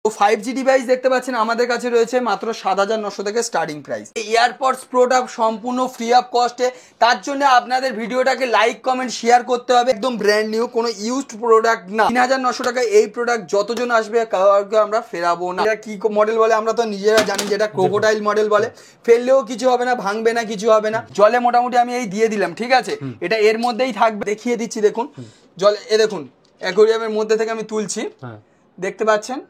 তো 5G device দেখতে পাচ্ছেন আমাদের কাছে রয়েছে মাত্র ৭৯০০ থেকে স্টার্টিং প্রাইস। এয়ারপডস প্রোটা সম্পূর্ণ ফ্রি অফ কস্টে। তার জন্য আপনাদের ভিডিওটাকে লাইক কমেন্ট শেয়ার করতে হবে। একদম ব্র্যান্ড নিউ, কোনো ইউজড প্রোডাক্ট না। ৩৯০০ টাকা এই প্রোডাক্ট যতজন আসবে কাউকে আমরা ফেরাবো না। এটা কি মডেল বলে আমরা তো নিজেরা জানি, যেটা ক্রোকোডাইল মডেল বলে। ফেললেও কিছু হবে না, ভাঙবে না, কিছু হবে না। জলে মোটামুটি আমি এই দিয়ে দিলাম, ঠিক আছে। এটা এর মধ্যেই থাকবে, দেখিয়ে দিচ্ছি দেখুন। জলে এ দেখুন অ্যাকোয়ারিয়ামের মধ্যে থেকে আমি তুলছি, দেখতে পাচ্ছেন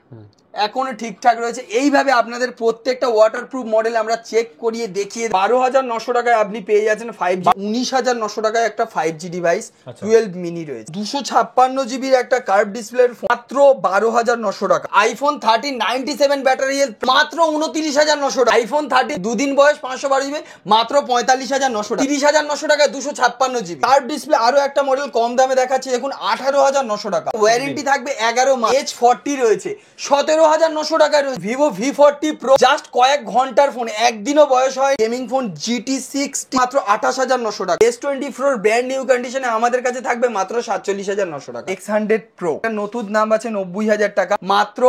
এখনো ঠিকঠাক রয়েছে। এইভাবে আপনাদের প্রত্যেকটা ওয়াটারপ্রুফ মডেল আমরা চেক করিয়ে দেখিয়ে ১২,৯০০ টাকায় আপনি পেয়ে যাচ্ছেন 5G। ১৯,৯০০ টাকায় একটা 5G ডিভাইস 12 মিনি রয়েছে। 256 জিবির একটা কার্ভ ডিসপ্লে মাত্র ১২,৯০০ টাকা। আইফোন 13 97 ব্যাটারি হেলথ মাত্র ২৯,৯০০ টাকা। আইফোন 13 দুদিন বয়স 512 জিবি মাত্র ৪৫,৯০০ টাকা। ৩০,৯০০ টাকায় 256 জিবি কার্ভ ডিসপ্লে। আরো একটা মডেল কম দামে দেখাচ্ছি দেখুন, ১৮,৯০০ টাকা। ওয়ারেন্টি থাকবে 11 মাস। H40 রয়েছে ১৭,৯০০ টাকায় রয়েছে। ভিভো V40 প্রো জাস্ট কয়েক ঘন্টার ফোন, একদিনও বয়স হয়। গেমিং ফোন GT6 মাত্র ২৮,৯০০ টাকা। S24 ব্র্যান্ড নিউ কন্ডিশনে আমাদের কাছে থাকবে মাত্র ৪৭,৯০০ টাকা। X100 Pro নতুন দাম আছে ৯০,০০০ টাকা, মাত্র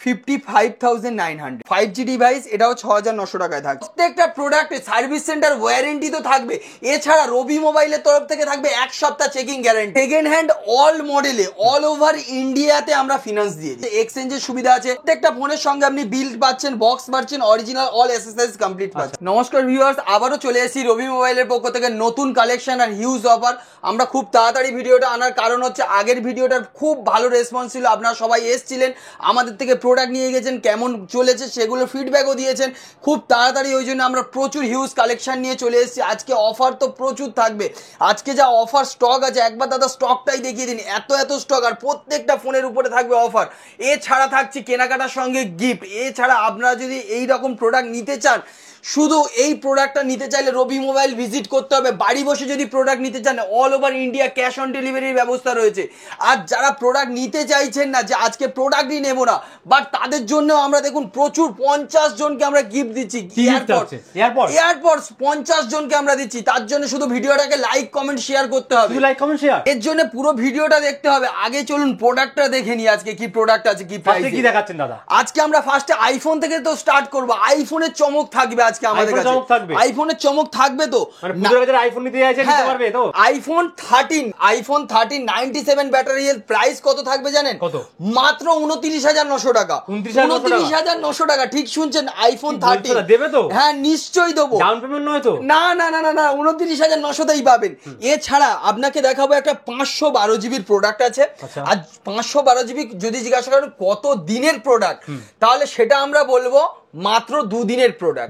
55,900। 5G ডিভাইস এটাও ৬,৯০০ টাকায় থাকবে। প্রত্যেকটা প্রোডাক্টে সার্ভিস সেন্টার ওয়ারেন্টি তো থাকবে। এছাড়া রবি মোবাইলের তরফ থেকে থাকবে ১ সপ্তাহ checking guarantee. Second hand all মডেলে অল ওভার ইন্ডিয়াতে আমরা ফিনান্স দিয়ে দিই। এক্সচেঞ্জের সুবিধা আছে। প্রত্যেকটা ফোনের সঙ্গে আপনি বিল পাচ্ছেন, বক্স পাচ্ছেন, অরিজিনাল অল এসএসএস কমপ্লিট পাচ্ছেন। নমস্কার ভিউয়ার্স, আবারও চলে এসেছি রবি মোবাইলের পক্ষ থেকে নতুন কালেকশন আর হিউজ অফার। আমরা খুব তাড়াতাড়ি ভিডিওটা আনার কারণ হচ্ছে আগের ভিডিওটার খুব ভালো রেসপন্স ছিল। আপনারা সবাই এসেছিলেন, আমাদের থেকে প্রোডাক্ট নিয়ে গেছেন, কেমন চলেছে সেগুলো ফিডব্যাকও দিয়েছেন খুব তাড়াতাড়ি। ওই জন্য আমরা প্রচুর হিউজ কালেকশন নিয়ে চলে এসেছি। আজকে অফার তো প্রচুর থাকবে। আজকে যা অফার স্টক আছে, একবার দাদা স্টকটাই দেখিয়ে দিন। এত স্টক, আর প্রত্যেকটা ফোনের উপরে থাকবে অফার। এছাড়া থাকছে কেনাকাটার সঙ্গে গিফট। এছাড়া আপনারা যদি এই রকম প্রোডাক্ট নিতে চান, শুধু এই প্রোডাক্টটা নিতে চাইলে রবি মোবাইল ভিজিট করতে হবে। বাড়ি বসে যদি প্রোডাক্ট নিতে চান, all over India cash on ডেলিভারির ব্যবস্থা রয়েছে। আর যারা প্রোডাক্ট নিতে চাইছেন না, যে আজকে প্রোডাক্টই নেব না, বাট তাদের জন্য আমরা দেখুন প্রচুর 50 জনকে আমরা গিফট দিচ্ছি। এয়ারপডস 50 জনকে আমরা দিচ্ছি। তার জন্য শুধু ভিডিওটাকে লাইক কমেন্ট শেয়ার করতে হবে। এর জন্য পুরো ভিডিওটা দেখতে হবে। আগে চলুন প্রোডাক্টটা দেখে নিই, আজকে কি প্রোডাক্ট আছে, কি প্রাইস কি দেখাচ্ছেন দাদা। আজকে আমরা ফার্স্টে আইফোন থেকে তো স্টার্ট করব। আইফোনের চমক থাকবে আজকে আমাদের কাছে। আইফোনের চমক থাকবে তো, মানে পুজোর বাজারে আইফোন নিতে চাইছেন নিতে পারবে তো। আইফোন 13 97 ব্যাটারি হেলথ প্রাইস কত থাকবে জানেন? কত? মাত্র ২৯,৯০০ টাকা। ২৯,৯০০ টাকা, ঠিক শুনছেন। আইফোন 13 দেবে তো? হ্যাঁ নিশ্চয়ই দেবো। ডাউন পেমেন্ট নয় তো? না ২৯,৯০০ তেই পাবেন। এছাড়া আপনাকে দেখাবো একটা ৫১২ জিবির প্রোডাক্ট আছে। আর ৫১২ জিবি যদি জিজ্ঞাসা করেন কত দিনের প্রোডাক্ট, তাহলে সেটা আমরা বলবো মাত্র দুদিনের প্রোডাক্ট।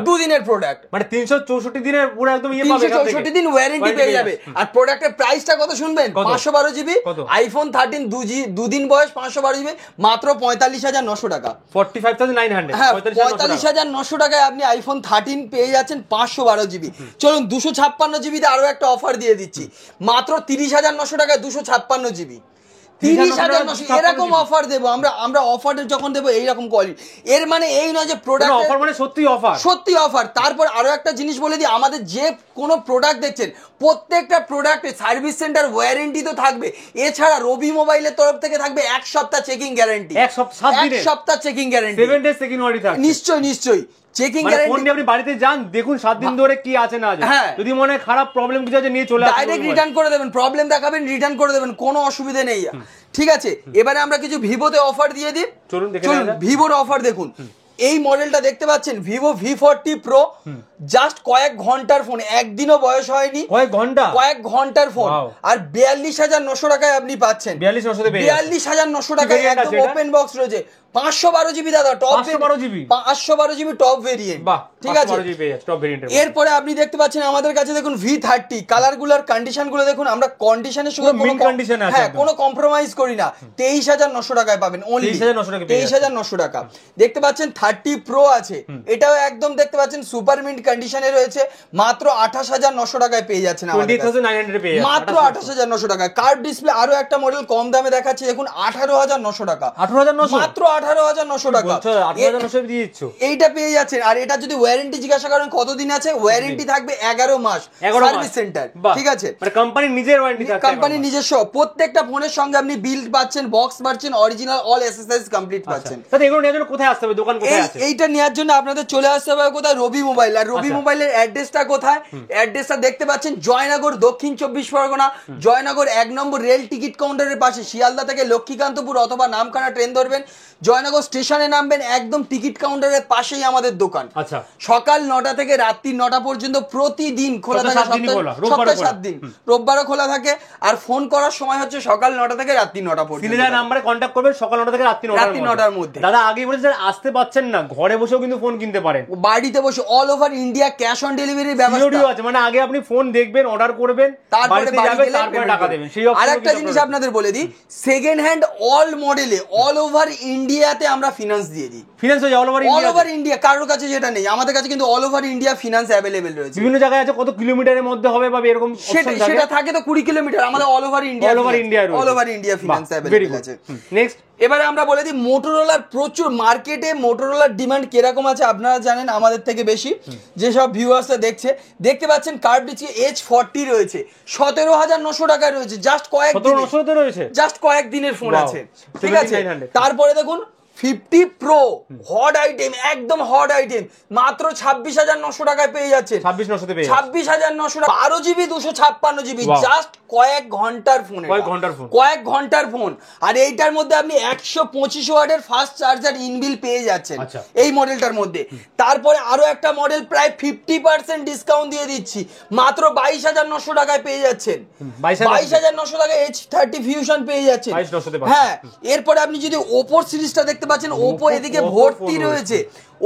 দুদিনের প্রোডাক্ট মানে ৩৬৪ দিনের পুরো একদম ৩৬৪ দিন ওয়ারেন্টি পেয়ে যাবে। আর প্রোডাক্টের প্রাইসটা কত শুনবেন? ৫১২ জিবি আইফোন 13 দুদিন বয়স ৫১২ জিবি মাত্র ৪৫,৯০০ টাকা। 45,900। হ্যাঁ ৪৫,৯০০ টাকায় আপনি আইফোন 13 পেয়ে যাচ্ছেন ৫১২ জিবি। চলুন ২৫৬ জিবিতে আরো একটা অফার দিয়ে দিচ্ছি, মাত্র ৩০,৯০০ টাকায় ২৫৬ জিবি। ৩০,৯০০ এরকম অফার দেবো আমরা অফার যখন দেবো এইরকম কোয়ালিটি। এর মানে এই নয় যে প্রোডাক্ট অফার মানে সত্যি অফার। তারপর আরো একটা জিনিস বলে দিই, আমাদের যে কোনো প্রোডাক্ট দেখছেন প্রত্যেকটা প্রোডাক্টে সার্ভিস সেন্টার ওয়ারেন্টি তো থাকবে। এছাড়া রবি মোবাইলের তরফ থেকে থাকবে ১ সপ্তাহ চেকিং গ্যারান্টি। ১ সপ্তাহ checking guarantee, 7 days checking warranty থাকবে। নিশ্চয়ই চেকিং গ্যারান্টি। আপনি বাড়িতে যান, দেখুন 7 দিন ধরে কি আছে না আছে। যদি মনে হয় খারাপ প্রবলেম কিছু আছে, নিয়ে চলে আসুন, ডাইরেক্ট রিটার্ন করে দেবেন। প্রবলেম দেখাবেন, রিটার্ন করে দেবেন, কোনো অসুবিধা নেই। ঠিক আছে, এবারে আমরা কিছু ভিভোতে অফার দিয়ে দিই। চলুন ভিভোর অফার দেখুন। এই মডেলটা দেখতে পাচ্ছেন, ভিভো V40 প্রো, জাস্ট কয়েক ঘন্টার ফোন, একদিনও বয়স হয়নি। কয়েক ঘন্টার ফোন, আর ৪২,৯০০ টাকায় আপনি পাচ্ছেন। ৪২,৯০০ টাকায় একদম ওপেন বক্স রয়েছে। ৫১২ জিবি দাদা, টপ 512 জিবি টপ ভেরিয়েন্ট। ঠিক আছে, এরপরে আপনি দেখতে পাচ্ছেন আমাদের কাছে দেখুন V30 কালার গুলার কন্ডিশন গুলো দেখুন। আমরা কন্ডিশনের সঙ্গে কোনো কম্প্রোমাইজ করি না। ২৩,৯০০ টাকায় পাবেন, অনলি ২৩,৯০০ টাকা। দেখতে পাচ্ছেন 30 প্রো আছে, এটাও একদম দেখতে পাচ্ছেন সুপার মিন্ট কন্ডিশনে রয়েছে, মাত্র 28,900 টাকায় পেয়ে যাচ্ছেন আমাদের কাছে, মাত্র 28,900 টাকা। কার্ভ ডিসপ্লে আরো একটা মডেল কম দামে দেখাচ্ছি, দেখুন 18,900 টাকা, মাত্র 18,900 টাকা এইটা পেয়ে যাচ্ছেন। আর এটা যদি ওয়ারেন্টি জিজ্ঞাসা করেন কতদিন আছে, ওয়ারেন্টি থাকবে 11 মাস সার্ভিস সেন্টার, ঠিক আছে, মানে কোম্পানির নিজের ওয়ারেন্টি থাকবে, কোম্পানির নিজস্ব। প্রত্যেকটা ফোনের সঙ্গে আপনি বিল্ড পাচ্ছেন, বক্স পাচ্ছেন, অরিজিনাল অল অ্যাক্সেসরিজ কমপ্লিট পাচ্ছেন। তাহলে এগুলো নেওয়ার জন্য কোথায় আসতে হবে, দোকান কোথায় আছে? এইটা নেওয়ার জন্য আপনাদের চলে আসতে হবে কোথায়, রবি মোবাইল। আর রবি মোবাইলের অ্যাড্রেসটা কোথায়, অ্যাড্রেসটা দেখতে পাচ্ছেন জয়নগর, দক্ষিণ 24 পরগনা, জয়নগর 1 নম্বর রেল টিকিট কাউন্টারের পাশে। শিয়ালদা থেকে লক্ষ্মীকান্তপুর অথবা নামখানা ট্রেন ধরবেন, জয়নগর স্টেশনে নামবেন, একদম টিকিট কাউন্টারের পাশেই আমাদের দোকান। আচ্ছা, সকাল 9টা থেকে রাত্রি 9টা পর্যন্ত প্রতিদিন খোলা থাকে, সপ্তাহে 7 দিন, রোববারও খোলা থাকে। আর ফোন করার সময় হচ্ছে সকাল 9টা থেকে রাত্রি 9টা পর্যন্ত। সিলিন্ডার নাম্বারে কন্টাক্ট করবেন সকাল 9টা থেকে রাত্রি 9টার মধ্যে। দাদা আগেই বলেছেন আসতে পাচ্ছেন না, ঘরে বসেও কিন্তু ফোন কিনতে পারেন, বাড়িতে বসে all over India cash on ডেলিভারির ব্যবস্থা আছে। মানে আগে আপনি ফোন দেখবেন, অর্ডার করবেন, তারপরে তারপরে টাকা দেবেন। সেই আরেকটা জিনিস আপনাদের বলে দিই, সেকেন্ড হ্যান্ড অল মডেলে অল ওভার ইন্ডিয়াতে আমরা ফিনান্স দিয়ে দিই। ফিনান্স হয়ে অল ওভার ইন্ডিয়া, কারোর কাছে যেটা নেই আমাদের কাছে কিন্তু all over India finance available রয়েছে। বিভিন্ন জায়গায় আছে কত কিলোমিটারের মধ্যে হবে বা এরকম সেটা থাকে তো 20 কিলোমিটার, আমাদের all over India finance available আছে। নেক্সট এবারে আমরা বলে দিই মোটরোলার প্রচুর মার্কেটে মোটরোলার ডিমান্ড কিরকম আছে আপনারা জানেন আমাদের থেকে বেশি, যেসব ভিউয়ার্সরা দেখতে পাচ্ছেন কার্ভ ডিসপ্লে H40 রয়েছে, 17,900 টাকায় রয়েছে, জাস্ট কয়েক দিনের ফোন আছে, ঠিক আছে। তারপরে দেখুন 50 প্রো হট আইটেম, একদম হট আইটেম, মাত্র 26,900 টাকায় পেয়ে যাচ্ছে, 26,900 টাকা, 12 জিবি 256 জিবি, জাস্ট কয়েক ঘন্টার ফোন। আর এইটার মধ্যে আপনি 125 ওয়াটের ফাস্ট চার্জার ইনবিল পেয়ে যাচ্ছেন এই মডেলটার মধ্যে। তারপরে আরো একটা মডেল প্রায় 50% ডিসকাউন্ট দিয়ে দিচ্ছি, মাত্র 22,900 টাকায় পেয়ে যাচ্ছেন, 22,900 টাকায় H30 ফিউশন পেয়ে যাচ্ছেন। হ্যাঁ, এরপরে আপনি যদি ওপো সিরিজটা দেখতে পাচ্ছেন, ওপো এদিকে ভর্তি রয়েছে,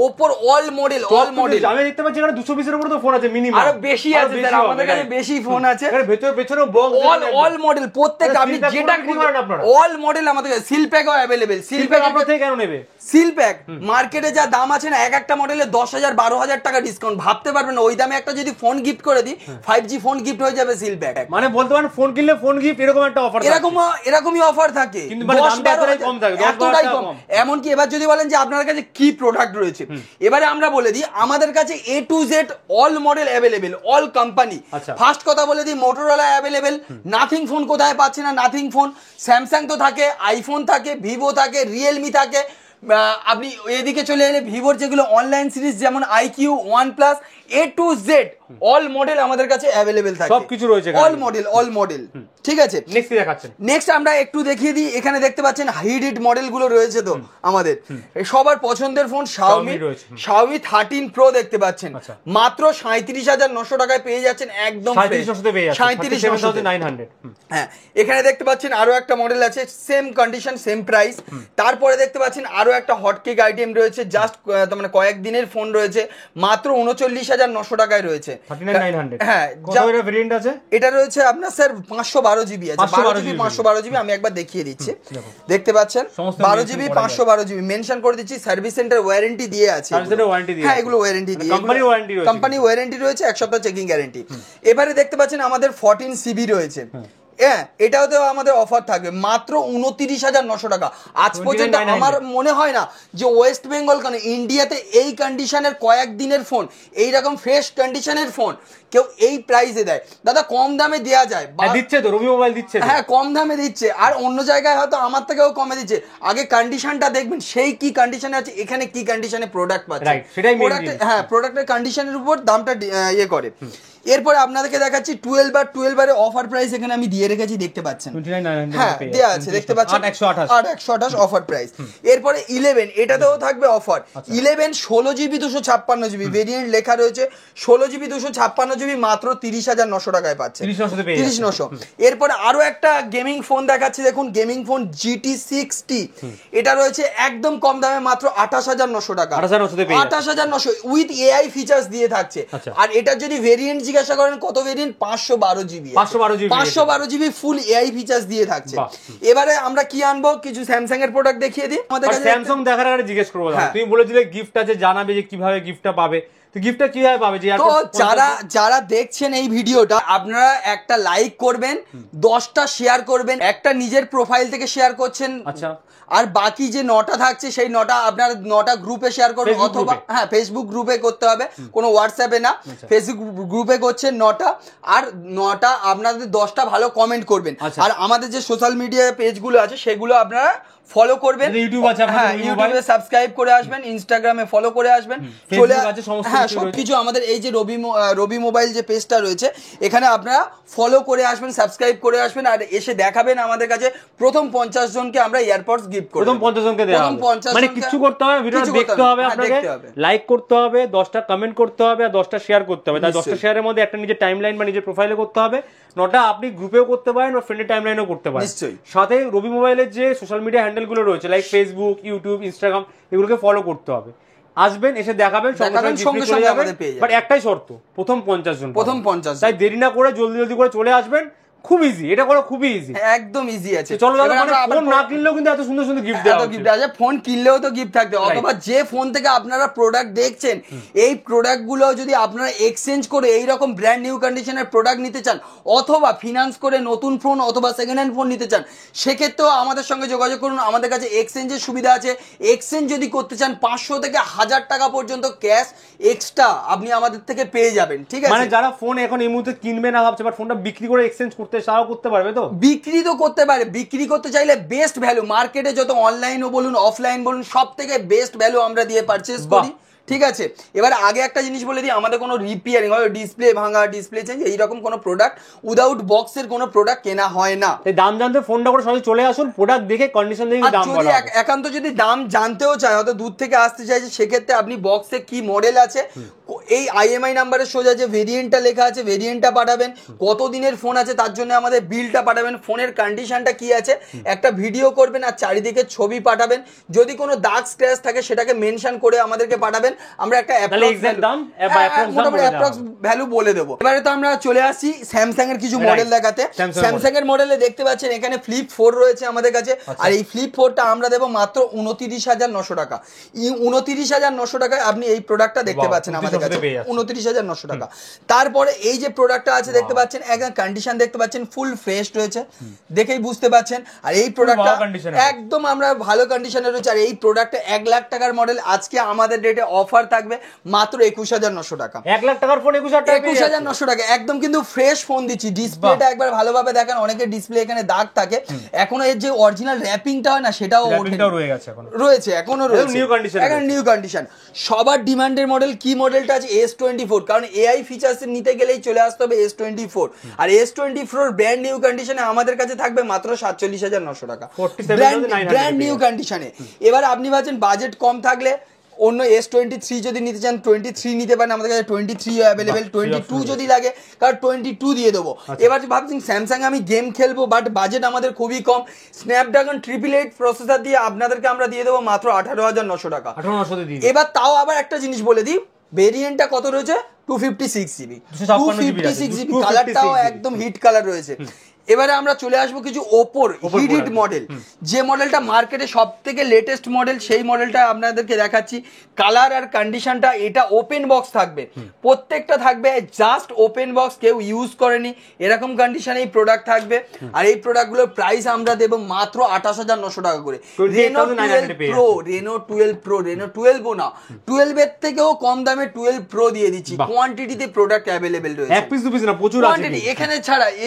ওপোর অল মডেল আমি দেখতে পাচ্ছি এখানে 220 এর উপরে তো ফোন আছে মিনিমাম, আরো বেশি আছে স্যার, আমাদের কাছে বেশি ফোন আছে, এর ভেতরে বক্স অল মডেল প্রত্যেক আপনি যেটা অল মডেল আমাদের কাছে। সিল প্যাকও अवेलेबल, সিল প্যাক আপনারা থেকে কেন নেবে? সিল প্যাক মার্কেটে যা দাম আছে না, এক একটা মডেলে 10,000 12,000 টাকা ডিসকাউন্ট, ভাবতে পারবেন না ওই দামে একটা যদি ফোন গিফট করে দিই 5G ফোন গিফট হয়ে যাবে সিল প্যাক। মানে বলতে পারেন ফোন কিনলে ফোন গিফট এরকম একটা অফার, এরকমই অফার থাকে, কিন্তু মানে দামটা এতটাই কম থাকে, 10-12 টাকা কম। এমনকি এবার যদি বলেন যে আপনার কাছে কি প্রোডাক্ট রয়েছে, এবারে আমরা বলে দিই আমাদের কাছে A to Z all model available, all company. First কথা বলে দিই মোটরোলা অ্যাভেলেবেল, নাথিং ফোন কোথায় পাচ্ছে না, নাথিং ফোন, স্যামসাং তো থাকে, আইফোন থাকে, ভিভো থাকে, রিয়েলমি থাকে। আপনি এদিকে চলে এলে ভিভোর যেগুলো অনলাইন সিরিজ যেমন IQ, OnePlus, A to Z all model আমাদের কাছে অ্যাভেলেবেল থাকে, সবকিছু রয়েছে, অল মডেল, ঠিক আছে। নেক্সট দেখাচ্ছেন, নেক্সট আমরা একটু দেখিয়ে দিই, এখানে দেখতে পাচ্ছেন হিট মডেল গুলো রয়েছে তো আমাদের সবার পছন্দের ফোন Xiaomi 13 Pro দেখতে পাচ্ছেন, মাত্র 37,900 টাকায় পেয়ে যাচ্ছেন, একদম 37,900। হ্যাঁ, এখানে দেখতে পাচ্ছেন আরো একটা মডেল আছে, সেম কন্ডিশন সেম প্রাইস। তারপরে দেখতে পাচ্ছেন আরো একটা হটকেক আইটেম রয়েছে, জাস্ট মানে কয়েকদিনের ফোন রয়েছে, মাত্র 39,900 টাকায় রয়েছে। 39,900 হ্যাঁ, কত ভেরিয়েন্ট আছে? এটা রয়েছে আপনার স্যার 512 জিবি আছে, 512 জিবি আমি একবার দেখিয়ে দিচ্ছি, দেখতে পাচ্ছেন 12 জিবি 512 জিবি মেনশন করে দিচ্ছি, সার্ভিস সেন্টার ওয়ারেন্টি দিয়ে আছে, হ্যাঁ এগুলো ওয়ারেন্টি দিয়ে, কোম্পানি ওয়ারেন্টি রয়েছে, 1 সপ্তাহ চেকিং গ্যারান্টি। এবারে দেখতে পাচ্ছেন আমাদের 14 সিবি রয়েছে, হ্যাঁ এটাও আমাদের অফার থাকবে মাত্র 29,900 টাকা। আজ পর্যন্ত আমার মনে হয় না যে ওয়েস্ট বেঙ্গল কেন ইন্ডিয়াতে এই কন্ডিশনের কয়েক দিনের ফোন, এইরকম ফ্রেশ কন্ডিশনের ফোন কেউ এই প্রাইসে দেয়। দাদা কম দামে দেওয়া যায়, দিচ্ছে তো রবি মোবাইল দিচ্ছে, হ্যাঁ কম দামে দিচ্ছে, আর অন্য জায়গায় হয়তো আমার থেকেও কমে দিচ্ছে। আগে কন্ডিশনটা দেখবেন সেই কি কন্ডিশনে আছে, এখানে কি কন্ডিশনে প্রোডাক্ট পাচ্ছে, হ্যাঁ প্রোডাক্টের কন্ডিশনের উপর দামটা ইয়ে করে। এরপরে আপনাদেরকে দেখাচ্ছি 12 এর অফার প্রাইস এখানে আমি দিয়ে রেখেছি, দেখতে পাচ্ছেন, হ্যাঁ দেয়া আছে, দেখতে পাচ্ছেন 8,128 অফার প্রাইস। এরপরে 11 এটাতেও থাকবে অফার, 11 16 জিবি 256 জিবি ভেরিয়েন্ট লেখা রয়েছে, 16 জিবি 256 জিবি মাত্র 30,900 টাকায় পাচ্ছে, 30,900 পেয়ে 30,900। এরপরে আরো একটা গেমিং ফোন দেখাচ্ছি, দেখুন গেমিং ফোন GT60, এটা রয়েছে একদম কম দামে মাত্র 28,900 টাকা, 28,900 উইথ AI ফিচার্স দিয়ে থাকছে। আর এটা যদি ভেরিয়েন্ট জিজ্ঞাসা করেন কত variant, 512 GB, 512 GB full AI features দিয়ে থাকছে। এবারে আমরা কি আনবো, কিছু স্যামসাং এর প্রোডাক্ট দেখিয়ে দিই। আমাদের কাছে স্যামসাং দেখার আগে জিজ্ঞেস করবো, তুমি বলেছিলে গিফট আছে, জানাবে যে কিভাবে গিফটটা পাবে, তো গিফটটা কিভাবে পাবে? যে তো যারা দেখছেন এই ভিডিওটা, আপনারা একটা লাইক করবেন, 10টা শেয়ার করবেন, একটা নিজের প্রোফাইল থেকে শেয়ার করছেন, আচ্ছা, আর বাকি যে 9টা থাকছে সেই 9টা আপনার 9টা গ্রুপে শেয়ার করবেন, অথবা হ্যাঁ ফেসবুক গ্রুপে করতে হবে, কোনো হোয়াটসঅ্যাপে না, ফেসবুক গ্রুপে করছেন 9টা, আর 9টা আপনাদের 10টা ভালো কমেন্ট করবেন। আর আমাদের যে সোশ্যাল মিডিয়া পেজগুলো আছে সেগুলো আপনারা ফলো করবেন, ইউটিউব আছে, হ্যাঁ ইউটিউবে সাবস্ক্রাইব করে আসবেন, ইনস্টাগ্রামে ফলো করে আসবেন, চলে হ্যাঁ সবকিছু আমাদের এই যে রবি মোবাইল যে পেজটা রয়েছে এখানে আপনারা ফলো করে আসবেন, সাবস্ক্রাইব করে আসবেন, আর এসে দেখাবেন আমাদের কাছে প্রথম 50 জনকে আমরা এয়ারপডস গিফট করব, প্রথম 50 জনকে দেওয়া হবে। মানে কিছু করতে হবে, ভিডিওটা দেখতে হবে, আপনাকে লাইক করতে হবে, 10টা কমেন্ট করতে হবে, আর 10টা শেয়ার করতে হবে। তাই 10টা শেয়ারের মধ্যে একটা নিজের টাইমলাইন বা নিজের প্রোফাইলে করতে হবে, 9টা আপনি গ্রুপেও করতে পারেন বা ফ্রেন্ডের টাইমলাইনেও করতে পারেন। সাথে রবি মোবাইলের যে সোশ্যাল মিডিয়া হ্যান্ডেলগুলো রয়েছে লাইক ফেসবুক, ইউটিউব, ইনস্টাগ্রাম, এগুলোকে ফলো করতে হবে। আসবেন, এসে দেখাবেন, সঙ্গে সঙ্গে যাবেন, বাট একটাই শর্ত, প্রথম 50 জন, প্রথম 50। তাই দেরি না করে জলদি করে চলে আসবেন, খুব ইজি, এটা করা খুবই ইজি, একদম ইজি আছে। চলো দাদা, মানে ফোন না কিনলেও কিন্তু এত সুন্দর সুন্দর গিফট দেওয়া আছে, ফোন কিনলেও তো গিফট থাকবে, অথবা যে ফোন থেকে আপনারা প্রোডাক্ট দেখছেন এই প্রোডাক্ট গুলো যদি আপনারা এক্সচেঞ্জ করে এইরকম ব্র্যান্ড নিউ কন্ডিশনের প্রোডাক্ট নিতে চান, অথবা ফিনান্স করে নতুন ফোন অথবা সেকেন্ড হ্যান্ড ফোন নিতে চান, সেক্ষেত্রেও আমাদের সঙ্গে যোগাযোগ করুন। আমাদের কাছে এক্সচেঞ্জের সুবিধা আছে, এক্সচেঞ্জ যদি করতে চান 500 থেকে 1000 টাকা পর্যন্ত ক্যাশ এক্সট্রা আপনি আমাদের থেকে পেয়ে যাবেন, ঠিক আছে? মানে যারা ফোন এখন এই মুহূর্তে কিনবে না ভাবছে, বাট ফোনটা বিক্রি করে এক্সচেঞ্জ করতে করতে পারবে, তো বিক্রি তো করতে পারে, বিক্রি করতে চাইলে বেস্ট ভ্যালু, মার্কেটে যত অনলাইনও বলুন অফলাইন বলুন সব থেকে বেস্ট ভ্যালু আমরা দিয়ে পারচেজ করি, ঠিক আছে? এবার আগে একটা জিনিস বলে দিই, আমাদের কোনো রিপেয়ারিং হয়, ডিসপ্লে ভাঙা, ডিসপ্লে চেঞ্জ, এইরকম কোনো প্রোডাক্ট উইদাউট বক্সের কোনো প্রোডাক্ট কেনা হয় না। দাম জানতে ফোনটা করে সবাই চলে আসুন, প্রোডাক্ট দেখে কন্ডিশন দেখে দাম বলা হবে। একান্ত যদি দাম জানতেও চায়, হয়তো দূর থেকে আসতে চাইছে, সেক্ষেত্রে আপনি বক্সে কি মডেল আছে, এই IMI নাম্বারের সোজা যে ভেরিয়েন্টটা লেখা আছে ভেরিয়েন্টটা পাঠাবেন, কত দিনের ফোন আছে তার জন্য আমাদের বিলটা পাঠাবেন, ফোনের কন্ডিশনটা কি আছে একটা ভিডিও করবেন, আর চারিদিকে ছবি পাঠাবেন, যদি কোনো দাগ স্ক্র্যাচ থাকে সেটাকে মেনশন করে আমাদেরকে পাঠাবেন, আমরা একটা মোটামুটি অ্যাপ্রক্স ভ্যালু বলে দেবো। এবারে তো আমরা চলে আসছি স্যামসাং এর কিছু মডেল দেখাতে। স্যামসাং এর মডেলে দেখতে পাচ্ছেন এখানে ফ্লিপ 4 রয়েছে আমাদের কাছে, আর এই ফ্লিপ 4টা আমরা দেবো মাত্র 29,900 টাকা। 29,900 টাকায় আপনি এই প্রোডাক্টটা দেখতে পাচ্ছেন আমাদের কাছে, 29,900 টাকা। তারপরে এই যে প্রোডাক্টটা আছে দেখতে পাচ্ছেন, একদম কন্ডিশন দেখতে পাচ্ছেন ফুল ফ্রেশ রয়েছে, দেখেই বুঝতে পাচ্ছেন। আর এই প্রোডাক্টটা একদম আমরা ভালো কন্ডিশনে রয়েছে, আর এই প্রোডাক্টটা 1 লাখ টাকার মডেল, আজকে আমাদের রেটে অফার থাকবে মাত্র 21,900 টাকা। 1 লাখ টাকার ফোন 21,900 টাকা, একদম কিন্তু ফ্রেশ ফোন দিচ্ছি। ডিসপ্লেটা একবার ভালোভাবে দেখেন, অনেকে ডিসপ্লে এখানে দাগ থাকে, এখনো এর যে অরিজিনাল র্যাপিংটা হয় না সেটাও রয়েছে, এখনো রয়েছে, এখন নিউ কন্ডিশন। সবার ডিমান্ডের মডেল কি মডেলটা আছে, S24, কারণ AI ফিচার্স নিতে গেলেই চলে আসতে হবে S24, আর S24 ব্র্যান্ড নিউ কন্ডিশনে আমাদের কাছে থাকবে মাত্র 47,900 টাকা, ব্র্যান্ড নিউ কন্ডিশনে। এবার আপনি ভাবছেন বাজেট কম থাকলে অন্য S23 যদি নিতে চান 23 নিতে পারেন, আমাদের কাছে 23 অ্যাভেলেবেল, 22 যদি লাগে কারণ 22 দিয়ে দেবো। এবার ভাবছেন স্যামসাং আমি গেম খেলবো, বাট বাজেট আমাদের খুবই কম, স্ন্যাপড্রাগন 888 প্রসেসর দিয়ে আপনাদেরকে আমরা দিয়ে দেবো মাত্র 18,900 টাকা। এবার তাও আবার একটা জিনিস বলে দিই, ভেরিয়েন্টটা কত রয়েছে, 256 জিবি, 256 জিবি, কালারটাও একদম হিট কালার রয়েছে। এবারে আমরা চলে আসবো কিছু ওপোর হিট মডেল, যে মডেলটা মার্কেটে সব থেকে লেটেস্ট মডেল, সেই মডেলটা আপনাদেরকে দেখাচ্ছি। কালার আর কন্ডিশনটা, এটা ওপেন বক্স থাকবে, প্রত্যেকটা থাকবে জাস্ট ওপেন বক্স, কেউ ইউজ করেনি এরকম কন্ডিশনে এই প্রোডাক্ট থাকবে। আর এই প্রোডাক্টগুলোর প্রাইস আমরা দেবো মাত্র 28,900 টাকা করে। রেনো 12 প্রো, রেনো 12 না, 12 এর থেকেও কম দামে 12 প্রো দিয়ে দিচ্ছি, কোয়ান্টিটিতে প্রোডাক্ট অ্যাভেলেবেল রয়েছে, এক পিস দু পিস না, প্রচুর আছে এখানে।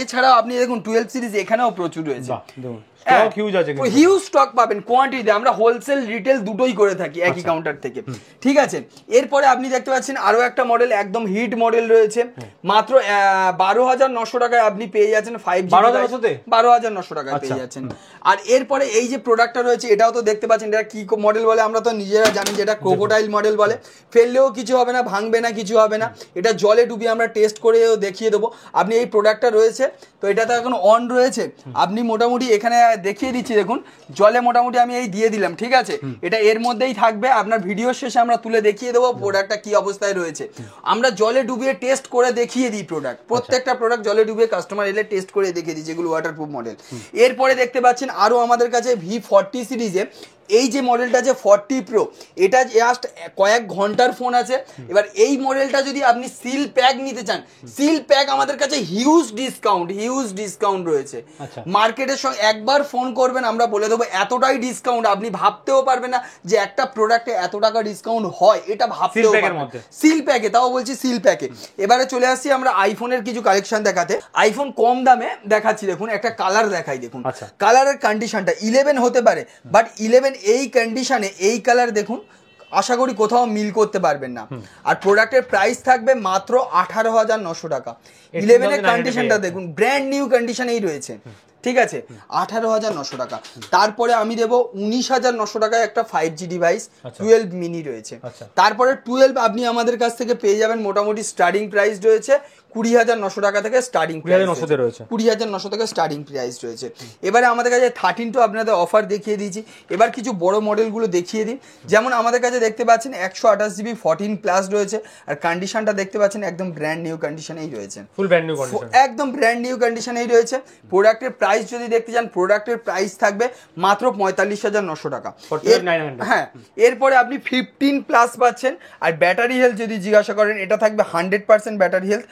এছাড়াও আপনি দেখুন 12 সিরিজ এখানেও প্রচুর রয়েছে, স্টক হিউজ আছে, হিউজ স্টক পাবেন কোয়ান্টিটিতে। আমরা হোলসেল রিটেল দুটোই করে থাকি একই কাউন্টার থেকে, ঠিক আছে। এরপরে আপনি দেখতে পাচ্ছেন আরো একটা মডেল, একদম হিট মডেল রয়েছে, মাত্র 12,900 টাকায় আপনি পেয়ে যাচ্ছেন 5G। 12,900 টাকায় পেয়ে যাচ্ছেন। আর এরপরে এই যে প্রোডাক্টটা রয়েছে এটাও তো দেখতে পাচ্ছেন, এটা কি মডেল বলে আমরা তো নিজেরা জানি, যেটা ক্রোকোডাইল মডেল বলে। ফেললেও কিছু হবে না, ভাঙবে না, কিছু হবে না। এটা জলে ডুবিয়ে আমরা টেস্ট করে দেখিয়ে দেবো। আপনি এই প্রোডাক্টটা রয়েছে তো এটা তো এখন অন রয়েছে, আপনি মোটামুটি এখানে দেখিয়ে দিচ্ছি, দেখুন জলে মোটামুটি আমি এই দিয়ে দিলাম, ঠিক আছে। এটা এর মধ্যেই থাকবে, আপনার ভিডিওর শেষে আমরা তুলে দেখিয়ে দেবো প্রোডাক্টটা কি অবস্থায় রয়েছে। আমরা জলে ডুবিয়ে টেস্ট করে দেখিয়ে দিই প্রোডাক্ট, প্রত্যেকটা প্রোডাক্ট জলে ডুবিয়ে কাস্টমার এলে টেস্ট করে দেখিয়ে দিই, যেগুলো ওয়াটারপ্রুফ মডেল। এরপরে দেখতে পাচ্ছেন আরো আমাদের কাছে V40 সিরিজে এই যে মডেলটা আছে 40 প্রো, এটা জাস্ট কয়েক ঘন্টার ফোন আছে। এবার এই মডেলটা যদি আপনি সিল প্যাক নিতে চান, সিল প্যাক আমাদের কাছে হিউজ ডিসকাউন্ট রয়েছে মার্কেটের সঙ্গে। একবার ফোন করবেন আমরা বলে দেবো এতটাই ডিসকাউন্ট, আপনি ভাবতেও পারবেন না যে একটা প্রোডাক্টে এত টাকা ডিসকাউন্ট হয়, এটা ভাবতেও পারবেন না। সিল প্যাকে, তাও বলছি সিল প্যাকে। এবারে চলে আসছি আমরা আইফোনের কিছু কালেকশন দেখাতে। আইফোন কম দামে দেখাচ্ছি, দেখুন একটা কালার দেখাই, দেখুন কালারের কন্ডিশনটা 11 হতে পারে, বাট 11 এই কন্ডিশনে এই কালার দেখুন, আশা করি কোথাও মিল করতে পারবেন না। আর প্রোডাক্টের প্রাইস থাকবে মাত্র 18,900 টাকা। 11 এর কন্ডিশনটা দেখুন, ব্র্যান্ড নিউ কন্ডিশনেই রয়েছে, ঠিক আছে, 18,900 টাকা। তারপরে আমি দেবো 19,900 টাকায় একটা 5G ডিভাইস 12 মিনি রয়েছে। তারপরে 12 আপনি আমাদের কাছ থেকে পেয়ে যাবেন, মোটামুটি স্টার্টিং প্রাইস রয়েছে 20,900 টাকা থেকে স্টার্টিং প্রাইস রয়েছে, 20,900 থেকে স্টার্টিং প্রাইস রয়েছে। এবারে আমাদের কাছে 13 তো আপনাদের অফার দেখিয়ে দিয়েছি, এবার কিছু বড় মডেলগুলো দেখিয়ে দিই। যেমন আমাদের কাছে দেখতে পাচ্ছেন 128GB 14 প্লাস রয়েছে, আর কন্ডিশনটা দেখতে পাচ্ছেন একদম ব্র্যান্ড নিউ কন্ডিশনেই রয়েছে, ফুল ব্র্যান্ড নিউ কন্ডিশন, একদম ব্র্যান্ড নিউ কন্ডিশনেই রয়েছে। প্রোডাক্টের প্রাইস যদি দেখতে চান, প্রোডাক্টের প্রাইস থাকবে মাত্র 45,900 টাকা। হ্যাঁ, এরপরে আপনি 15 প্লাস পাচ্ছেন। আর ব্যাটারি হেলথ যদি জিজ্ঞাসা করেন, এটা থাকবে 100% ব্যাটারি হেলথ।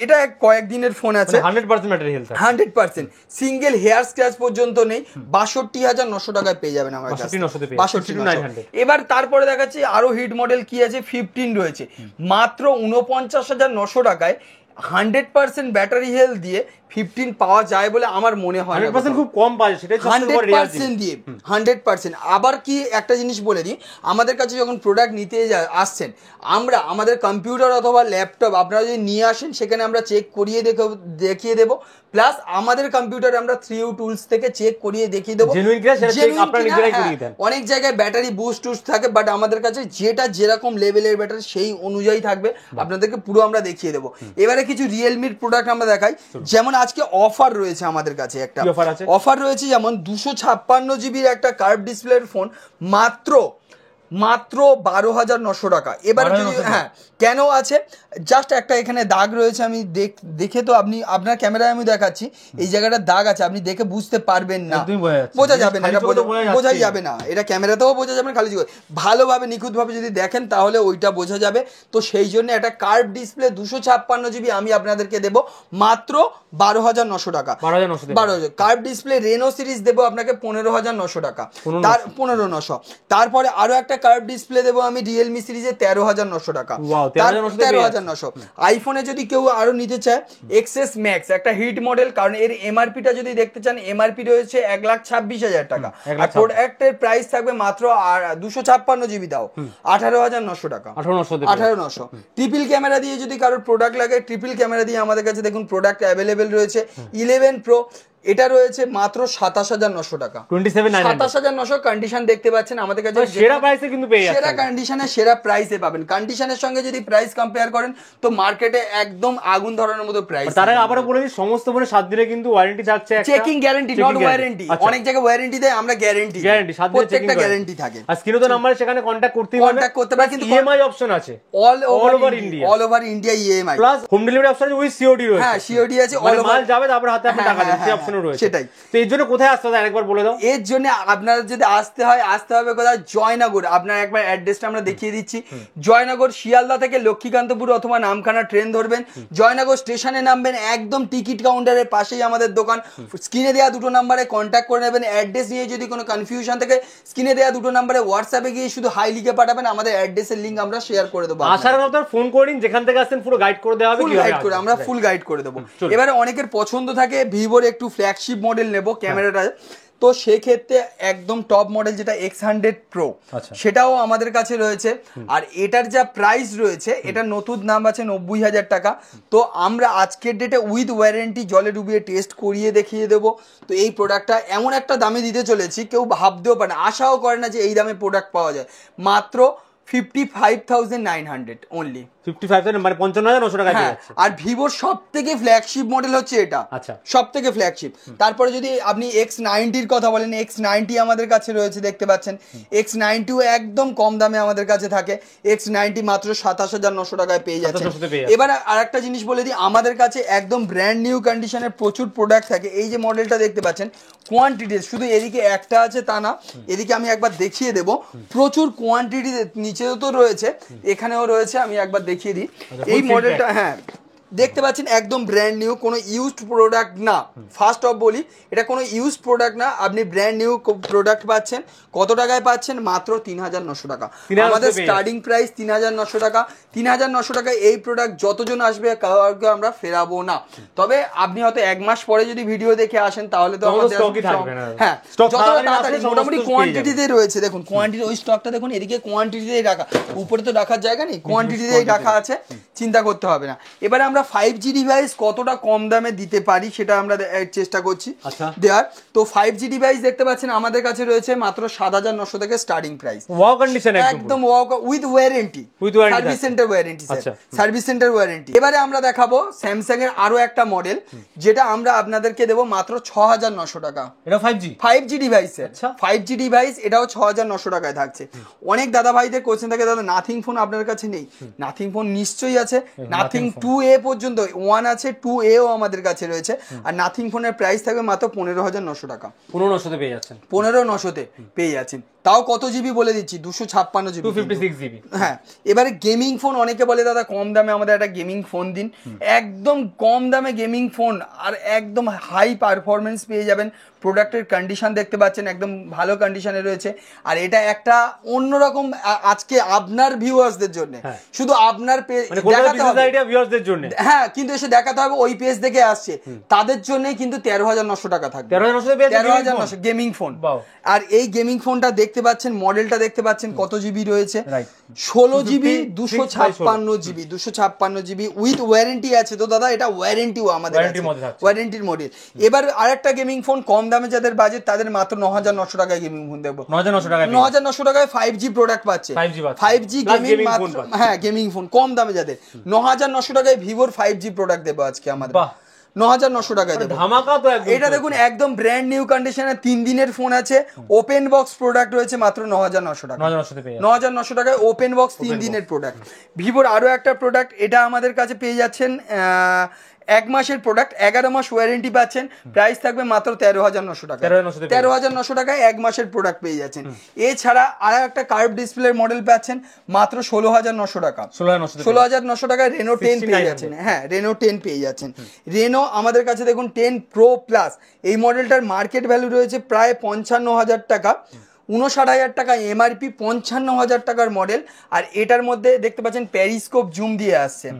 এটা কয়েকদিনের ফোন আছে, 100% battery health, 100% single hair scratch পর্যন্ত নেই। 62,900 টাকায় পেয়ে যাবেন আমার কাছে, 62,900। এবার তারপরে দেখাচ্ছি আরো হিট মডেল কি আছে, 15 রয়েছে মাত্র 49,900 টাকায়। 100% ব্যাটারি হেলথ দিয়ে 15 পাওয়া যায় বলে আমার মনে হয়, 100% খুব কম পাওয়া যায়, সেটাই সবচেয়ে বড় রিয়ালিটি। 100% দিয়ে 100%। আবার কি একটা জিনিস বলে দিই, আমাদের কাছে যখন প্রোডাক্ট নিতে আসছেন, আমরা আমাদের কম্পিউটার অথবা ল্যাপটপ আপনারা যদি নিয়ে আসেন, সেখানে আমরা চেক করিয়ে দেখিয়ে দেবো। প্লাস আমাদের কম্পিউটারে আমরা 3U টুলস থেকে চেক করিয়ে দেখিয়ে দেবো। অনেক জায়গায় ব্যাটারি বুস্ট থাকে, বাট আমাদের কাছে যেটা যেরকম লেভেলের ব্যাটারি সেই অনুযায়ী থাকবে, আপনাদেরকে পুরো আমরা দেখিয়ে দেবো। এবারে কিছু রিয়েলমির প্রোডাক্ট আমরা দেখাই। যেমন আজকে অফার রয়েছে আমাদের কাছে, একটা অফার রয়েছে, যেমন 256GB একটা কার্ভ ডিসপ্লের ফোন মাত্র 12,900 টাকা। এবার যদি হ্যাঁ, কেন আছে, জাস্ট একটা এখানে দাগ রয়েছে, আমি দেখে তো আপনি আপনার ক্যামেরায় আমি দেখাচ্ছি, এই জায়গাটা দাগ আছে, আপনি দেখে বুঝতে পারবেন না, বোঝা যাবে না, এটা বোঝাই যাবে না, এটা ক্যামেরাতেও বোঝা যাবে না, খালি ভালোভাবে নিখুঁতভাবে যদি দেখেন তাহলে ওইটা বোঝা যাবে। তো সেই জন্য একটা কার্ভ ডিসপ্লে 256GB আমি আপনাদেরকে দেবো মাত্র 12,900 টাকা। 12,000 কার্ভ ডিসপ্লে রেনো সিরিজ দেবো আপনাকে 15,900 টাকা, তার 15,900। তারপরে আরো একটা কার্ভ ডিসপ্লে দেবো আমি রিয়েলমি সিরিজে 13,900 টাকা, 13,900। আইফোনে যদি কেউ আরো নিতে চায়, এক্সএস ম্যাক্স একটা হিট মডেল, কারণ এর এমআরপিটা যদি দেখতে চান, এমআরপি রয়েছে 1,26,000 টাকা, আর প্রোডাক্টের প্রাইস থাকবে মাত্র 256GB দাও 18,900 টাকা, 18,900। ট্রিপল ক্যামেরা দিয়ে যদি কারোর প্রোডাক্ট লাগে, ট্রিপল ক্যামেরা দিয়ে আমাদের কাছে দেখুন প্রোডাক্ট অ্যাভেলেবেল রয়েছে। 11 প্রো এটা রয়েছে মাত্র 27,900 টাকা, 27,900। কন্ডিশন দেখতে পাচ্ছেন আমাদের কাছে সেরা প্রাইসে কিন্তু পেয়ে যাচ্ছেন, সেরা কন্ডিশনে সেরা প্রাইসে পাবেন। কন্ডিশনের সঙ্গে যদি প্রাইস কম্পেয়ার করেন তো মার্কেটে একদম আগুন ধরানোর মতো প্রাইস। তার আগে আবারও বলে দিই, সমস্ত ফোনে 7 দিনের কিন্তু ওয়ারেন্টি থাকছে, চেকিং গ্যারান্টি, নট ওয়ারেন্টি। অনেক জায়গায় ওয়ারেন্টি দেয়, আমরা গ্যারান্টি 7 দিনের চেকিং গ্যারান্টি থাকে। আর স্ক্রিনে তো নাম্বার, সেখানে কন্টাক্ট করতেই হবে, কন্টাক্ট করতে পারেন, কিন্তু ইএমআই অপশন আছে all over India, all over India EMI, plus home delivery option আছে, উইথ সিওডি রয়েছে। হ্যাঁ, সিওডি আছে, অল ওভার মাল যাবে, তারপর হাতে আপনি টাকা দেন, সেই অপশনও রয়েছে। সেটাই তো। এর জন্য কোথায় আসতে হবে আরেকবার বলে দাও। এর জন্য আপনারা যদি আসতে হবে কোথায়, জয়নগর। আপনার একবার অ্যাড্রেসটা আমরা দেখিয়ে দিচ্ছি, জয়নগর শিয়ালদা থেকে লক্ষ্মীকান্তপুর অথবা নামখানা ট্রেন ধরবেন, জয়নগর স্টেশনে নামবেন, একদম টিকিট কাউন্টারের পাশেই আমাদের দোকান। স্ক্রিনে দেওয়া দুটো নাম্বারে কন্ট্যাক্ট করে নেবেন। অ্যাড্রেস নিয়ে যদি কোনো কনফিউশন থাকে, স্ক্রিনে দেওয়া দুটো নাম্বারে হোয়াটসঅ্যাপে গিয়ে শুধু হাই লিখে পাঠাবেন, আমাদের অ্যাড্রেসের লিংক আমরা শেয়ার করে দেবো। আসার আগে আপনারা ফোন করে নিন, যেখান থেকে আসছেন পুরো গাইড করে দেওয়া হবে, ফুল গাইড করে আমরা ফুল গাইড করে দেবো। এবারে অনেকের পছন্দ থাকে ভিভোর একটু ফ্ল্যাগশিপ মডেল নেব, ক্যামেরাটা তো সেক্ষেত্রে একদম টপ মডেল যেটা X100 Pro সেটাও আমাদের কাছে রয়েছে। আর এটার যা প্রাইস রয়েছে, এটার নতুন দাম আছে 90,000 টাকা। তো আমরা আজকের ডেটে উইথ ওয়ারেন্টি জলে ডুবিয়ে টেস্ট করিয়ে দেখিয়ে দেবো। তো এই প্রোডাক্টটা এমন একটা দামে দিতে চলেছি, কেউ ভাবতেও পারে না, আশাও করে না যে এই দামে প্রোডাক্ট পাওয়া যায়। মাত্র 55,900 অনলি। 55,000 মানে 55,900 টাকা দিয়ে যাচ্ছে। আর ভিভোর সব থেকে ফ্ল্যাগশিপ মডেল হচ্ছে এটা, আচ্ছা, সব থেকে ফ্ল্যাগশিপ। তারপরে যদি আপনি X90 এর কথা বলেন, X90 আমাদের কাছে রয়েছে, দেখতে পাচ্ছেন। X90 একদম কম দামে আমাদের কাছে থাকে। X90 মাত্র 27,900 টাকায় পেয়ে যাচ্ছেন। এবার আরেকটা জিনিস বলে দিই, আমাদের কাছে একদম ব্র্যান্ড নিউ কন্ডিশনের প্রচুর প্রোডাক্ট থাকে। এই যে মডেলটা দেখতে পাচ্ছেন, কোয়ান্টিটি শুধু এদিকে একটা আছে তা না, এদিকে আমি একবার দেখিয়ে দেবো, প্রচুর কোয়ান্টিটি নিচেও তো রয়েছে, এখানেও রয়েছে, আমি একবার দেখিয়ে দিই। এই মডেলটা হ্যাঁ দেখতে পাচ্ছেন একদম ব্র্যান্ড নিউ, কোনো ইউজড প্রোডাক্ট না। ফার্স্ট অফ বলি, এটা কোনো ইউজড প্রোডাক্ট না, আপনি ব্র্যান্ড নিউ প্রোডাক্ট পাচ্ছেন। কত টাকায় পাচ্ছেন? মাত্র 3,900 টাকা। আমাদের স্টার্টিং প্রাইস 3,900 টাকা। 3,900 টাকায় এই প্রোডাক্ট যতজন আসবে কাউকে আমরা ফেরাবো না। তবে আপনি হয়তো এক মাস পরে যদি ভিডিও দেখে আসেন তাহলে তো আমাদের হ্যাঁ যত তাড়াতাড়ি মোটামুটি কোয়ান্টিটিতে রয়েছে। দেখুন কোয়ান্টিটি, ওই স্টকটা দেখুন, এদিকে কোয়ান্টিটিতেই রাখা, উপরে তো রাখার জায়গা নেই, কোয়ান্টিটিতেই রাখা আছে, চিন্তা করতে হবে না। এবারে আমরা 5G ডিভাইস কতটা কম দামে দিতে পারি সেটা আমরা চেষ্টা করছি দেওয়ার। তো 5G ডিভাইস দেখতে পাচ্ছেন আমাদের কাছে রয়েছে মাত্র 7,900 থেকে স্টার্টিং প্রাইস। ওয়াও কন্ডিশন, একদম wow with warranty, service centre warranty, service centre warranty. এবারে আমরা দেখাবো স্যামসাং এর আরো একটা মডেল, যেটা আমরা আপনাদেরকে দেবো মাত্র 6,900 টাকা। এটা 5G ডিভাইস, 5G ডিভাইস, এটাও 6,900 টাকায় থাকছে। অনেক দাদা ভাইদের কোশ্চেন থাকে, দাদা নাথিং ফোন আপনার কাছে নেই? নাথিং ফোন নিশ্চয়ই আছে। নাথিং 2A পর্যন্ত 1 আছে, 2A ও আমাদের কাছে রয়েছে। আর নাথিং ফোনের প্রাইস থাকবে মাত্র 15,900 টাকা। 15,900 পেয়ে যাচ্ছেন, 15,900 পেয়ে যাচ্ছেন। তাও কত জিবি বলে দিচ্ছি, 256 জিবি, 256 জিবি। হ্যাঁ, এবারে গেমিং ফোন, অনেকে বলে দাদা কম দামে আমাদের একটা গেমিং ফোন দিন। একদম কম দামে গেমিং ফোন আর একদম হাই পারফরমেন্স পেয়ে যাবেন। প্রোডাক্টের কন্ডিশন দেখতে পাচ্ছেন একদম ভালো কন্ডিশনে রয়েছে। আর এটা একটা অন্যরকম, আজকে আপনার ভিউয়ার্সদের জন্য, শুধু আপনার দেখাতে হবে, হ্যাঁ, কিন্তু এসে দেখাতে হবে ওই পেজ দেখে আসছে, তাদের জন্য কিন্তু 13,900 টাকা থাকবে। 13,900 গেমিং ফোন। আর এই গেমিং ফোনটা দেখতে পাচ্ছেন, মডেলটা দেখতে পাচ্ছেন কত জিবি রয়েছে, 16 GB, 256 GB, 256 GB with warranty আছে। তো দাদা এটা ওয়ারেন্টিও আমাদের ওয়ারেন্টির মডেল। এবার আরেকটা গেমিং ফোন কম দামে যাদের বাজেট, তাদের মাত্র 9,900 টাকায় গেমিং ফোন দেবো। 9,900 টাকায় 5G প্রোডাক্ট পাচ্ছে, 5G গেমিং মাত্র, হ্যাঁ গেমিং ফোন কম দামে যাদের। 9,900 টাকায় ভিভোর 5G প্রোডাক্ট দেবো আজকে আমাদের, 9,900 টাকায় দেবো। এটা দেখুন একদম ব্র্যান্ড নিউ কন্ডিশনে 3 দিনের ফোন আছে, ওপেন বক্স প্রোডাক্ট রয়েছে মাত্র 9,900 টাকা। 9,900 টাকায় ওপেন বক্স 3 দিনের প্রোডাক্ট। ভিভোর আরো একটা প্রোডাক্ট, এটা আমাদের কাছে পেয়ে যাচ্ছেন 1 মাসের প্রোডাক্ট, 11 মাস ওয়ারেন্টি পাচ্ছেন। প্রাইস থাকবে মাত্র 13,900 টাকা। 13,900 টাকায় 1 মাসের প্রোডাক্ট পেয়ে যাচ্ছেন। এছাড়া আর একটা কার্ভ ডিসপ্লের মডেল পাচ্ছেন মাত্র 16,900 টাকা। 16,900 টাকায় রেনো 10 পেয়ে যাচ্ছেন। হ্যাঁ, রেনো 10 পেয়ে যাচ্ছেন। রেনো আমাদের কাছে দেখুন 10 প্রো প্লাস, এই মডেলটার মার্কেট ভ্যালু রয়েছে প্রায় 55,000 টাকা। 59,000 টাকা এমআরপি, 55,000 টাকার মডেল। আর এটার মধ্যে দেখতে পাচ্ছেন প্যারিস্কোপ জুম দিয়ে আসছে,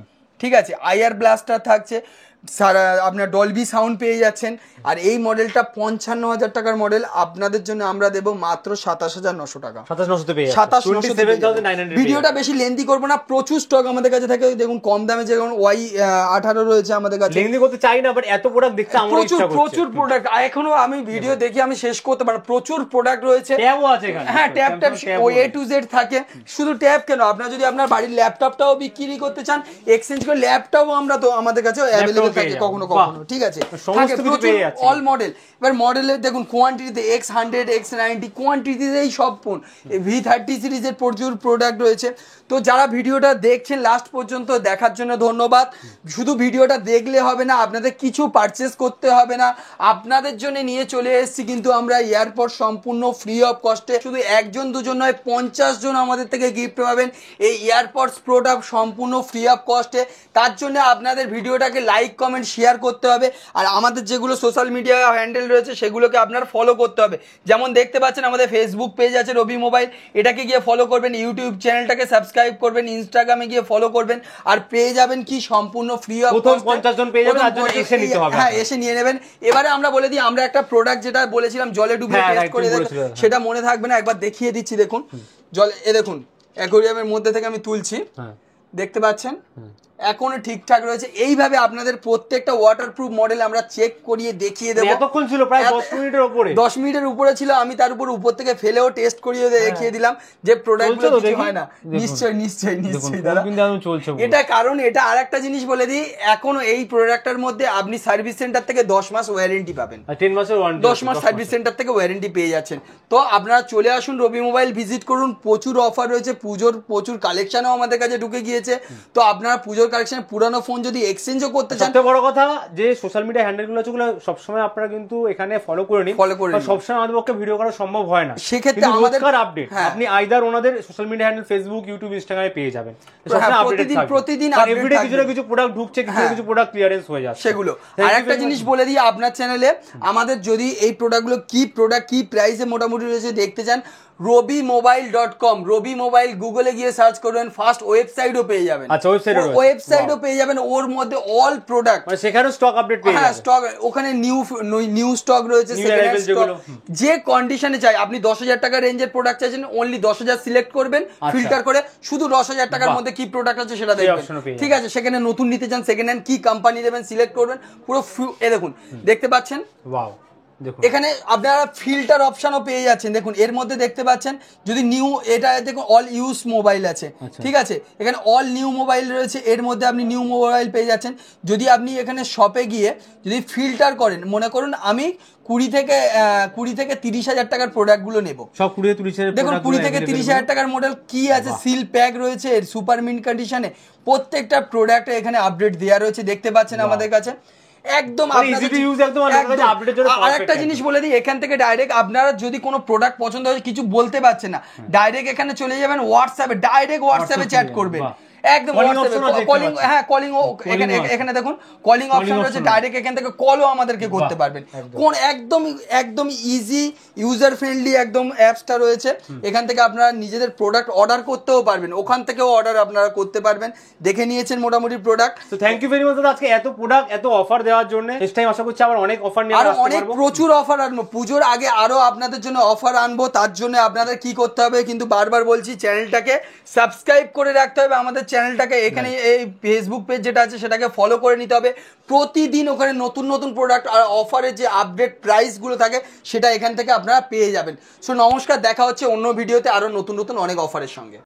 ঠিক আছে, আইআর ব্লাস্টার থাকছে, আপনার ডলবি সাউন্ড পেয়ে যাচ্ছেন। আর এই মডেলটা 55,000 টাকার মডেল, আপনাদের জন্য আমরা দেবো মাত্র 27,900 টাকা। 27,900। ভিডিওটা বেশি লেন্দি করবো না, প্রচুর স্টক আমাদের কাছে থাকে। দেখুন কম দামে যেমন Y18 রয়েছে আমাদের কাছে, লেন্দি করতে চাই না, বাট এত প্রোডাক্ট দেখতে আমার ইচ্ছা করছে। প্রচুর প্রোডাক্ট, এখনো আমি ভিডিও দেখি আমি শেষ করতে পারি, প্রচুর প্রোডাক্ট রয়েছে। ট্যাবও আছে এখানে, হ্যাঁ ট্যাব ও A to Z থাকে। শুধু ট্যাব কেন, আপনার যদি আপনার বাড়ির ল্যাপটপটাও বিক্রি করতে চান, এক্সচেঞ্জ করে ল্যাপটপও আমরা তো আমাদের কাছে অ্যাভেলেবল থাকে কখনো কখনো, ঠিক আছে, অল মডেল। এবার মডেলের দেখুন কোয়ান্টিটিতে X100, X90 কোয়ান্টিটিতেই সব ফোন। V30 সিরিজের প্রচুর প্রোডাক্ট রয়েছে। তো যারা ভিডিওটা দেখছেন লাস্ট পর্যন্ত দেখার জন্য ধন্যবাদ। শুধু ভিডিওটা দেখলে হবে না, আপনাদের কিছু পারচেস করতে হবে না, আপনাদের জন্য নিয়ে চলে এসেছি কিন্তু আমরা এয়ারপড সম্পূর্ণ ফ্রি অফ কস্টে। শুধু 1 2 নয়, 50 জন আমাদের থেকে গিফট পাবেন এই এয়ারপডস প্রোডাক্ট সম্পূর্ণ ফ্রি অফ কস্টে। তার জন্য আপনাদের ভিডিওটাকে লাইক কমেন্ট শেয়ার করতে হবে। আর আমাদের যেগুলো সোশ্যাল মিডিয়া হ্যান্ডেল রয়েছে সেগুলোকে আপনার ফলো করতে হবে। যেমন দেখতে পাচ্ছেন আমাদের ফেসবুক পেজ আছে রবি মোবাইল, এটাকে গিয়ে ফলো করবেন, ইউটিউব চ্যানেলটাকে সাবস্ক্রাইব করবেন, ইনস্টাগ্রামে গিয়ে ফলো করবেন, আর পেয়ে যাবেন কি সম্পূর্ণ ফ্রি অফ কস্ট। 50 জন পেয়ে যাবেন, তার জন্য এসে নিতে হবে। হ্যাঁ, এসে নিয়ে নেবেন। এবারে আমরা বলে দিই, আমরা একটা প্রোডাক্ট যেটা বলেছিলাম জলে ডুবিয়ে টেস্ট করে দেখুন, সেটা মনে থাকবে না, একবার দেখিয়ে দিচ্ছি। দেখুন জলে, এ দেখুন অ্যাকোয়ারিয়ামের মধ্যে থেকে আমি তুলছি, দেখতে পাচ্ছেন এখনো ঠিকঠাক রয়েছে। এইভাবে আপনাদের প্রত্যেকটা ওয়াটারপ্রুফ মডেল আমরা চেক করিয়ে দেখিয়ে দেবো। এতক্ষণ ছিল প্রায় 10 মিনিটের উপরে, 10 মিনিটের উপরে ছিল। আমি তার উপর থেকে ফেলেও টেস্ট করিয়ে দেখিয়ে দিলাম যে প্রোডাক্টগুলো কিছু হয় না। নিশ্চয়ই দাদা চলছে এটা। কারণ এটা আরেকটা জিনিস বলে দিই, এখনো এই প্রোডাক্টটার মধ্যে আপনি সার্ভিস সেন্টার থেকে 10 মাস ওয়ারেন্টি পাবেন, 10 মাসের ওয়ারেন্টি, 10 মাস সার্ভিস সেন্টার থেকে ওয়ারেন্টি পেয়ে যাচ্ছেন। তো আপনারা চলে আসুন, রবি মোবাইল ভিজিট করুন। প্রচুর অফার রয়েছে, প্রচুর কালেকশনও আমাদের কাছে ঢুকে গিয়েছে। তো আপনারা পুজোর কালেকশন, পুরানো ফোন যদি এক্সচেঞ্জও করতে চান, সবথেকে বড় কথা যে সোশ্যাল মিডিয়া হ্যান্ডেলগুলো আছে ওগুলো সবসময় আপনারা কিন্তু এখানে ফলো করে নিন। সবসময় আমাদের পক্ষে ভিডিও করা সম্ভব হয় না, সেক্ষেত্রে আমাদের আপডেট আপনি আইদার ওনাদের social media handle Facebook, YouTube, ইনস্টাগ্রামে পেয়ে যাবেন। প্রতিদিন এভরিডে কিছু না কিছু প্রোডাক্ট ঢুকছে, কিছু না কিছু প্রোডাক্ট ক্লিয়ারেন্স হয়ে যাচ্ছে সেগুলো। আর একটা জিনিস বলে দিই আপনার চ্যানেলে, আমাদের যদি এই প্রোডাক্টগুলো কি প্রোডাক্ট কি প্রাইসে মোটামুটি রয়েছে দেখতে চান, robimobile.com, রবি মোবাইল গুগলে গিয়ে সার্চ করবেন, ফার্স্ট ওয়েবসাইটও পেয়ে যাবেন। আচ্ছা, ওয়েবসাইটও পেয়ে যাবেন। ওর মধ্যে অল প্রোডাক্ট, মানে সেখানেও স্টক আপডেট পেয়ে যাবেন। স্টক ওখানে নিউ স্টক রয়েছে, সেকেন্ড হ্যান্ড স্টক, যে কন্ডিশনে চাই। আপনি 10,000 টাকা রেঞ্জের প্রোডাক্ট চাইছেন, অনলি 10,000 সিলেক্ট করবেন, ফিল্টার করে শুধু 10,000 টাকার মধ্যে কি প্রোডাক্ট আছে সেটা দেখবেন, ঠিক আছে। সেখানে নতুন নিতে চান, সেকেন্ড হ্যান্ড কি কোম্পানি নেবেন সিলেক্ট করবেন, পুরো এ দেখুন দেখতে পাচ্ছেন। ওয়াও, এখানে আপনারা ফিল্টার অপশনও পেয়ে যাচ্ছেন। দেখুন এর মধ্যে দেখতে পাচ্ছেন, যদি নিউ, এটা দেখুন অল ইউজ মোবাইল আছে, ঠিক আছে। এখানে অল নিউ মোবাইল রয়েছে, এর মধ্যে আপনি নিউ মোবাইল পেয়ে যাচ্ছেন। যদি আপনি এখানে শপে গিয়ে যদি ফিল্টার করেন, মনে করুন আমি 20 থেকে 30,000 টাকার প্রোডাক্টগুলো নেব, সব 20-30,000, দেখুন 20 থেকে 30,000 টাকার মডেল কি আছে, সিল প্যাক রয়েছে, সুপার মিন্ট কন্ডিশনে প্রত্যেকটা প্রোডাক্টে এখানে আপডেট দেওয়া রয়েছে, দেখতে পাচ্ছেন আমাদের কাছে একদম। আরেকটা জিনিস বলে দিই, এখান থেকে ডাইরেক্ট আপনারা যদি কোনো প্রোডাক্ট পছন্দ হয়, কিছু বলতে পারছেন না, ডাইরেক্ট এখানে চলে যাবেন হোয়াটসঅ্যাপে, ডাইরেক্ট হোয়াটসঅ্যাপে চ্যাট করবেন একদম। কলিং, হ্যাঁ কলিং, এখানে দেখুন কলিং অপশন রয়েছে, ডাইরেক্ট এখান থেকে কলও আমাদেরকে করতে পারবেন। কোন একদম ইজি ইউজার ফ্রেন্ডলি একদম অ্যাপসটা রয়েছে, এখান থেকে আপনারা নিজেদের প্রোডাক্ট অর্ডার করতেও পারবেন, ওখান থেকেও অর্ডার আপনারা করতে পারবেন। দেখে নিয়েছেন মোটামুটি প্রোডাক্ট। তো থ্যাংক ইউ ভেরি মাচ দাদা, আজকে এত প্রোডাক্ট, এত অফার দেওয়ার জন্য। নেক্সট টাইম আশা করছি আবার অনেক অফার নিয়ে আসতে পারবো, প্রচুর অফার আনবো। পুজোর আগে আরো আপনাদের জন্য অফার আনবো। তার জন্য আপনাদের কি করতে হবে, কিন্তু বারবার বলছি, চ্যানেলটাকে সাবস্ক্রাইব করে রাখতে হবে, আমাদের চ্যানেলটাকে। এখানে এই ফেসবুক পেজ যেটা আছে সেটাকে ফলো করে নিতে হবে। প্রতিদিন ওখানে নতুন নতুন প্রোডাক্ট আর অফারের যে আপডেট প্রাইসগুলো থাকে সেটা এখান থেকে আপনারা পেয়ে যাবেন। সো নমস্কার, দেখা হচ্ছে অন্য ভিডিওতে আরো নতুন নতুন অনেক অফারের সঙ্গে।